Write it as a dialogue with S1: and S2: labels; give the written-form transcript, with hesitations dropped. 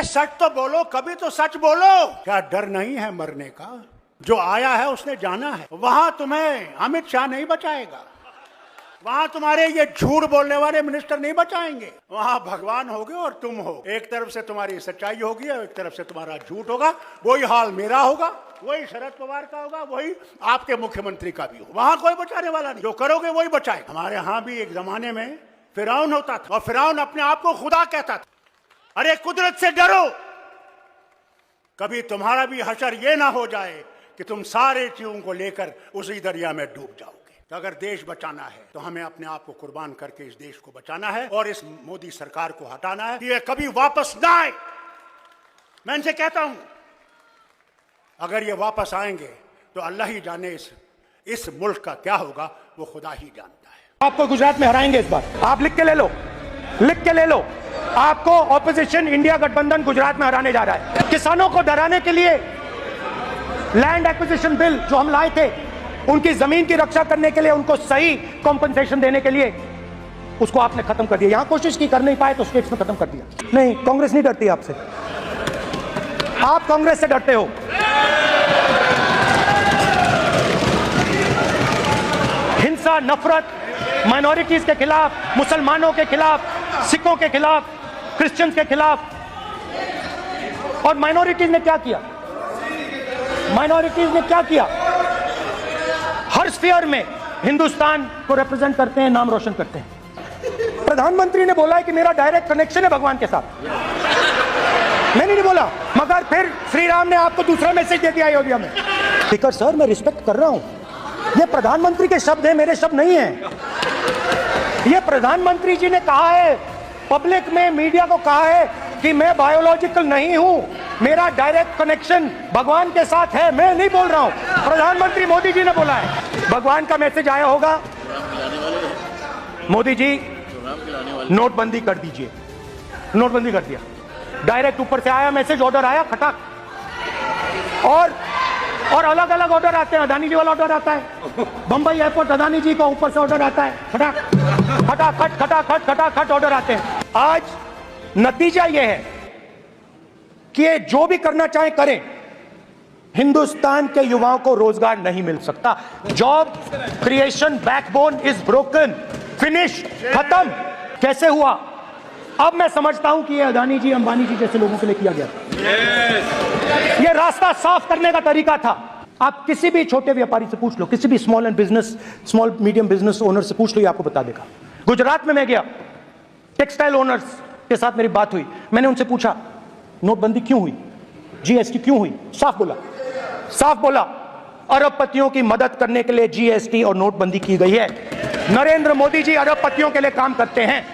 S1: अरे सच तो बोलो, कभी तो सच बोलो। क्या डर नहीं है मरने का? जो आया है उसने जाना है। वहां तुम्हें अमित शाह नहीं बचाएगा, वहां तुम्हारे ये झूठ बोलने वाले मिनिस्टर नहीं बचाएंगे। वहां भगवान होगे और तुम हो। एक तरफ से तुम्हारी सच्चाई होगी और एक तरफ से तुम्हारा झूठ होगा। वही हाल मेरा होगा, वही शरद पवार का होगा, वही आपके मुख्यमंत्री का भी होगा। वहां कोई बचाने वाला नहीं, जो करोगे वही बचाए। हमारे यहाँ भी एक जमाने में फिरौन होता था और फिरौन अपने आप को खुदा कहता था। अरे कुदरत से डरो, कभी तुम्हारा भी हशर ये ना हो जाए कि तुम सारे चीजों को लेकर उसी दरिया में डूब जाओगे। तो अगर देश बचाना है तो हमें अपने आप को कुर्बान करके इस देश को बचाना है और इस मोदी सरकार को हटाना है कि ये कभी वापस ना आए। मैं इनसे कहता हूं, अगर ये वापस आएंगे तो अल्लाह ही जाने इस मुल्क का क्या होगा, वो खुदा ही जानता है।
S2: आपको गुजरात में हराएंगे इस बार, आप लिख के ले लो, लिख के ले लो। आपको ऑपोजिशन इंडिया गठबंधन गुजरात में हराने जा रहा है। किसानों को डराने के लिए लैंड एक्विजिशन बिल जो हम लाए थे, उनकी जमीन की रक्षा करने के लिए, उनको सही कॉम्पनसेशन देने के लिए, उसको आपने खत्म कर दिया। यहां कोशिश की, कर नहीं पाए तो स्टेट्स में खत्म कर दिया। नहीं, कांग्रेस नहीं डरती आपसे, आप कांग्रेस से डरते हो। हिंसा, नफरत, माइनॉरिटीज के खिलाफ, मुसलमानों के खिलाफ, सिखों के खिलाफ, क्रिश्चियंस के खिलाफ। और माइनॉरिटीज ने क्या किया? माइनॉरिटीज ने क्या किया? हर स्फीयर में हिंदुस्तान को रिप्रेजेंट करते हैं, नाम रोशन करते हैं। प्रधानमंत्री ने बोला है कि मेरा डायरेक्ट कनेक्शन है भगवान के साथ। मैंने नहीं बोला, मगर फिर श्री राम ने आपको दूसरा मैसेज दे दिया अयोध्या में। स्पीकर सर, मैं रिस्पेक्ट कर रहा हूं, ये प्रधानमंत्री के शब्द हैं, मेरे शब्द नहीं हैं। ये प्रधानमंत्री जी ने कहा है, पब्लिक में, मीडिया को कहा है कि मैं बायोलॉजिकल नहीं हूं, मेरा डायरेक्ट कनेक्शन भगवान के साथ है। मैं नहीं बोल रहा हूं, प्रधानमंत्री मोदी जी ने बोला है। भगवान का मैसेज आया होगा, मोदी जी नोटबंदी कर दीजिए। नोटबंदी कर दिया, डायरेक्ट ऊपर से आया मैसेज, ऑर्डर आया खटाक। और अलग अलग ऑर्डर आते हैं। अदानी जी वाला ऑर्डर आता है, बंबई एयरपोर्ट अदानी जी का ऊपर से ऑर्डर आता है, खटाखट खटाखट खटाखट ऑर्डर आते हैं। आज नतीजा यह है कि ये जो भी करना चाहे करें, हिंदुस्तान के युवाओं को रोजगार नहीं मिल सकता। Job creation backbone is broken, finish, खत्म। कैसे हुआ? अब मैं समझता हूं कि ये अदानी जी, अंबानी जी जैसे लोगों के लिए किया गया। ये रास्ता साफ करने का तरीका था। आप किसी भी छोटे व्यापारी से पूछ लो, किसी भी स्मॉल मीडियम बिजनेस ओनर से पूछ लो, ये आपको बता देगा। गुजरात में मैं गया, टेक्सटाइल ओनर्स के साथ मेरी बात हुई। मैंने उनसे पूछा नोटबंदी क्यों हुई, जीएसटी क्यों हुई? साफ बोला, अरबपतियों की मदद करने के लिए जीएसटी और नोटबंदी की गई है। नरेंद्र मोदी जी अरबपतियों के लिए काम करते हैं।